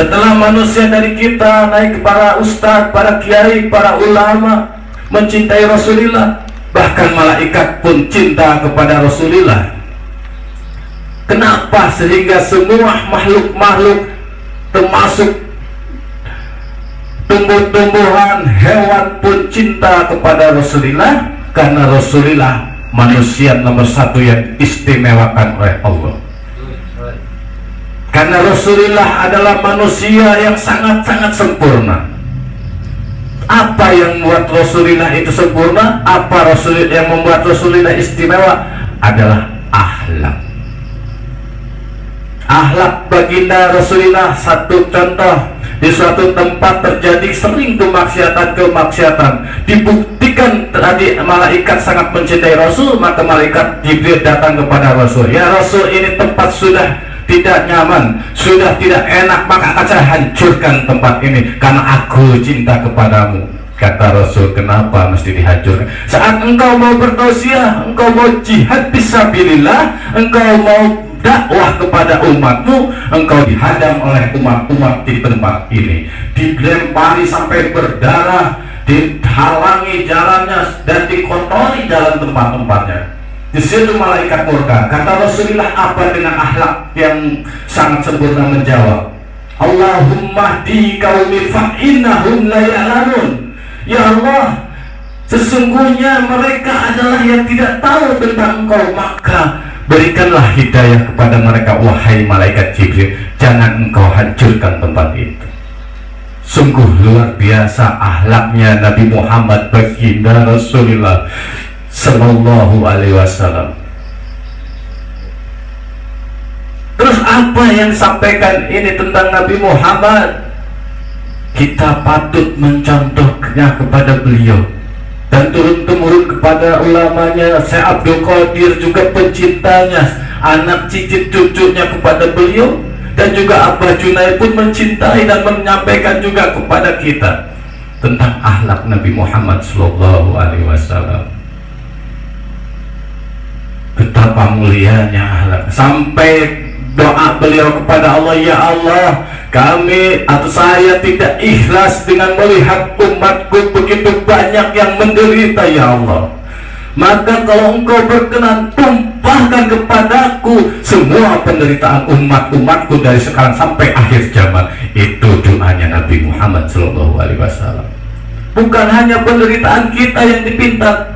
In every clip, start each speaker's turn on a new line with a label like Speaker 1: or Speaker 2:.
Speaker 1: Setelah manusia dari kita naik para ustadz, para kiai, para ulama mencintai Rasulullah, bahkan malaikat pun cinta kepada Rasulullah. Kenapa? Sehingga semua makhluk-makhluk termasuk tumbuh-tumbuhan, hewan pun cinta kepada Rasulullah, karena Rasulullah manusia nomor satu yang istimewakan oleh Allah. Karena Rasulullah adalah manusia yang sangat-sangat sempurna. Apa yang membuat Rasulullah itu sempurna? Apa yang membuat Rasulullah istimewa? Adalah akhlak. Akhlak baginda Rasulullah. Satu contoh, di suatu tempat terjadi sering kemaksiatan, dibuktikan tadi malaikat sangat mencintai Rasul, maka malaikat Jibril datang kepada Rasul. Ya Rasul, ini tempat sudah tidak nyaman, sudah tidak enak, maka akan saya hancurkan tempat ini karena aku cinta kepadamu. Kata Rasul, kenapa mesti dihancurkan? Saat engkau mau bertausiah, engkau mau jihad fisabilillah, engkau mau dakwah kepada umatmu, engkau dihadang oleh umat-umat di tempat ini, dilempari sampai berdarah, dihalangi jalannya dan dikotori jalan tempat-tempatnya. Di situ malaikat murka. Kata Rasulullah, apa dengan akhlak yang sangat sempurna menjawab, Allahumma di qaumi fa innahum la ya'lamun. Ya Allah, sesungguhnya mereka adalah yang tidak tahu tentang engkau, maka berikanlah hidayah kepada mereka, wahai malaikat Jibril, jangan engkau hancurkan tempat itu. Sungguh luar biasa akhlaknya Nabi Muhammad baginda Rasulullah Sallallahu Alaihi Wasallam. Terus apa yang disampaikan ini tentang Nabi Muhammad? Kita patut mencontohnya kepada beliau dan turun-temurun kepada ulamanya. Syekh Abdul Qadir juga pencintanya, anak cicit cucunya kepada beliau, dan juga Abah Junai pun mencintai dan menyampaikan juga kepada kita tentang akhlak Nabi Muhammad Sallallahu Alaihi Wasallam. Betapa mulianya akhlak, sampai doa beliau kepada Allah, ya Allah, kami atau saya tidak ikhlas dengan melihat umatku begitu banyak yang menderita, ya Allah. Maka kalau engkau berkenan, tumpahkan kepadaku semua penderitaan umatku dari sekarang sampai akhir zaman. Itu doanya Nabi Muhammad Sallallahu Alaihi Wasallam. Bukan hanya penderitaan kita yang dipinta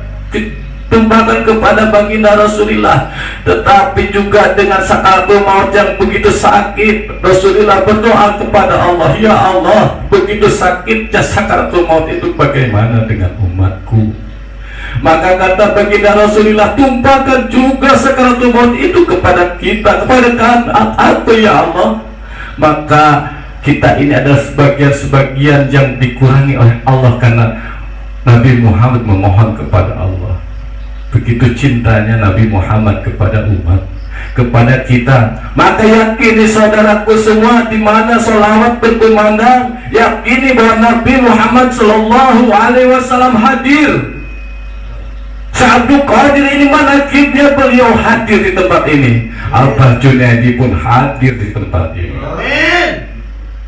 Speaker 1: tumpahkan kepada baginda Rasulullah, tetapi juga dengan sakaratul maut yang begitu sakit, Rasulullah berdoa kepada Allah, ya Allah, begitu sakitnya sakaratul maut itu, bagaimana dengan umatku? Maka kata baginda Rasulullah, tumpahkan juga sakaratul maut itu kepada kita, kepada aku, ya Allah. Maka kita ini adalah sebagian yang dikurangi oleh Allah karena Nabi Muhammad memohon kepada Allah. Begitu cintanya Nabi Muhammad kepada umat, kepada kita. Maka yakini saudaraku semua, di mana sholawat berkumandang, yakini bahwa Nabi Muhammad Sallallahu Alaihi Wasallam hadir. Syekh Abdul Qadir ini manaqibnya, beliau hadir di tempat ini. Abah Junaidi pun hadir di tempat ini. Amin.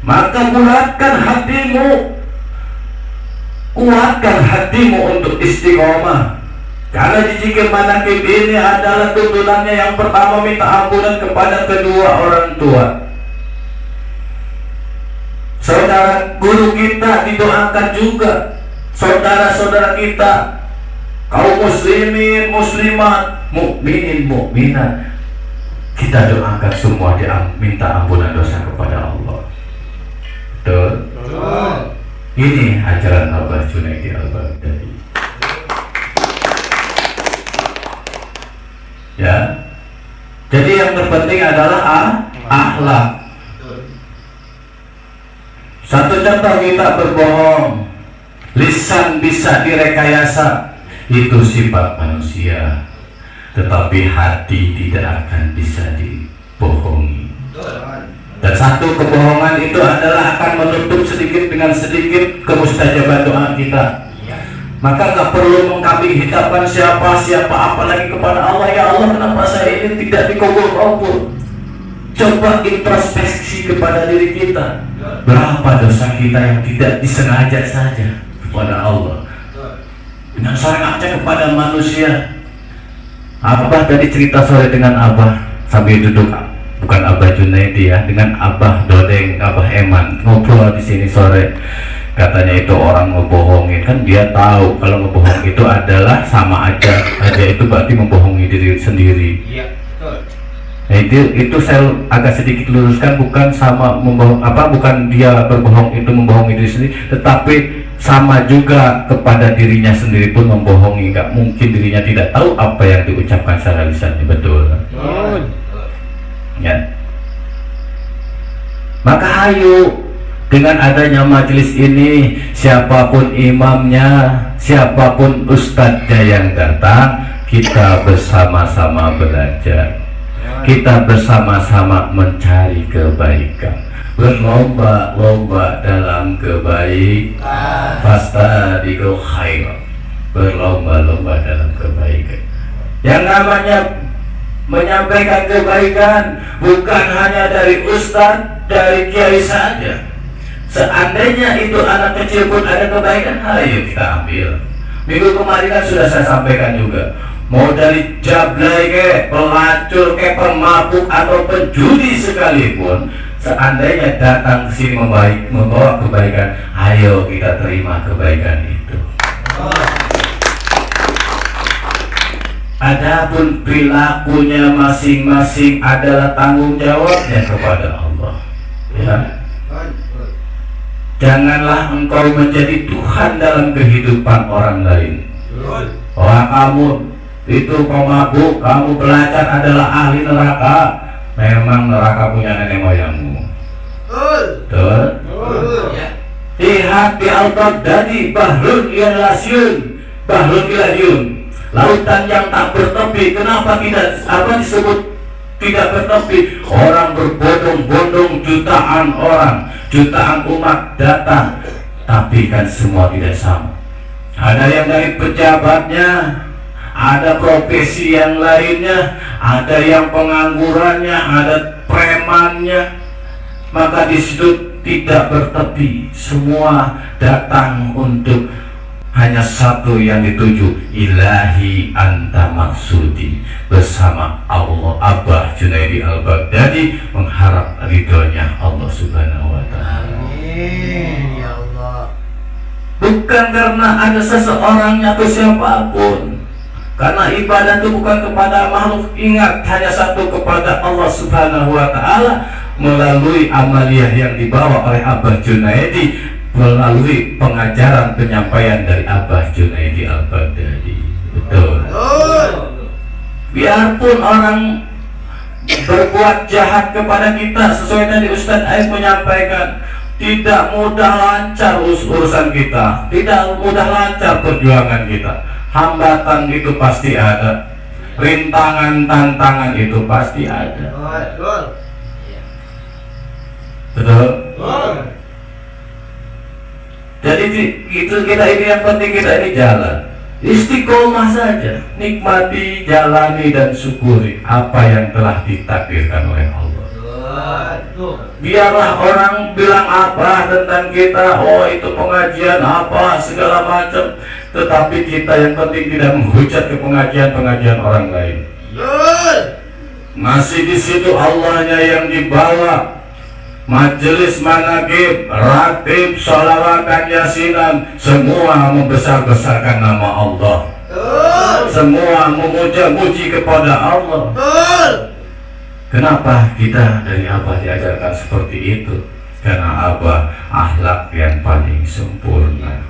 Speaker 1: Maka kuatkan hatimu untuk istiqomah. Karena jika manaqib ini adalah tuntunannya, yang pertama minta ampunan kepada kedua orang tua. Saudara guru kita didoakan juga, saudara-saudara kita, kaum muslimin, muslimat, mukminin, mukminat, kita doakan semua, minta ampunan dosa kepada Allah. Betul? Ini ajaran Abah Junaidi Al-Baghdadi. Ya, jadi yang terpenting adalah akhlak. Satu contoh, kita berbohong, lisan bisa direkayasa, itu sifat manusia, tetapi hati tidak akan bisa dibohongi. Dan satu kebohongan itu adalah akan menutup sedikit dengan sedikit kemustajaban doa kita. Maka tak perlu mengkambing hitamkan siapa apalagi kepada Allah, ya Allah, kenapa saya ini tidak dikabul-kabul? Coba introspeksi kepada diri kita. Berapa dosa kita yang tidak disengaja saja kepada Allah, dengan sangatnya kepada manusia. Abah tadi cerita sore dengan Abah sambil duduk, bukan Abah Junaidi ya, dengan Abah Dodeng, Abah Eman ngobrol di sini sore. Katanya itu orang ngebohongin, kan dia tahu kalau ngebohong itu adalah sama aja itu berarti membohongi diri sendiri. Iya, betul. Nah, itu saya agak sedikit luruskan, bukan sama membohong bukan dia berbohong itu membohongi diri sendiri, tetapi sama juga kepada dirinya sendiri pun membohongi. Nggak mungkin dirinya tidak tahu apa yang diucapkan secara lisannya, betul. Ya. Maka ayo, dengan adanya majelis ini, siapapun imamnya, siapapun ustadznya yang datang, kita bersama-sama belajar, kita bersama-sama mencari kebaikan, berlomba-lomba dalam kebaikan, fastabiqul khairat, berlomba-lomba dalam kebaikan. Yang namanya menyampaikan kebaikan bukan hanya dari ustadz, dari kiai saja. Seandainya itu anak kecil pun ada kebaikan, ayo kita ambil. Minggu kemarin kan sudah saya sampaikan juga, mau dari jablay ke pelacur ke pemabuk atau penjudi sekalipun, seandainya datang ke sini membawa kebaikan, ayo kita terima kebaikan itu. Adapun perilakunya masing-masing adalah tanggung jawabnya kepada Allah. Ya. Janganlah engkau menjadi Tuhan dalam kehidupan orang lain. Wah, kamu itu pemabuk, kamu belajar adalah ahli neraka. Memang neraka punya nenek moyangmu. Betul. Lihat di Al-Baghdadi, Bahrul Ilahiyun, lautan yang tak bertepi. Kenapa tidak disebut tidak bertepi? Orang berbondong-bondong, jutaan orang, jutaan umat datang, tapi kan semua tidak sama. Ada yang dari pejabatnya, ada profesi yang lainnya, ada yang penganggurannya, ada premannya. Maka di situ tidak bertepi, semua datang untuk hanya satu yang dituju, ilahi anta maksudi, bersama Allah. Abah Junaidi Al-Baghdadi mengharap ridhonya Allah Subhanahu wa ta'ala. Amin ya Allah. Bukan karena ada seseorangnya atau siapapun, karena ibadah itu bukan kepada makhluk. Ingat, hanya satu, kepada Allah Subhanahu wa ta'ala, melalui amaliyah yang dibawa oleh Abah Junaidi, melalui pengajaran penyampaian dari Abah Junaidi Al-Baghdadi. Betul. Biarpun orang berbuat jahat kepada kita, sesuai tadi Ustadz Aib menyampaikan, tidak mudah lancar urusan kita, tidak mudah lancar perjuangan kita. Hambatan itu pasti ada, rintangan, tantangan itu pasti ada. Betul. Jadi itu kita ini, yang penting kita ini jalan istiqomah saja, nikmati, jalani dan syukuri apa yang telah ditakdirkan oleh Allah. Biarlah orang bilang apa tentang kita, oh itu pengajian apa segala macam, tetapi kita yang penting tidak menghujat ke pengajian orang lain. Masih di situ Allahnya yang dibawa. Majelis manaqib, ratib, sholawatan, yasinan, semua membesar-besarkan nama Allah. Semua memuja-muji kepada Allah. Kenapa kita dari Abah diajarkan seperti itu? Karena Abah akhlak yang paling sempurna.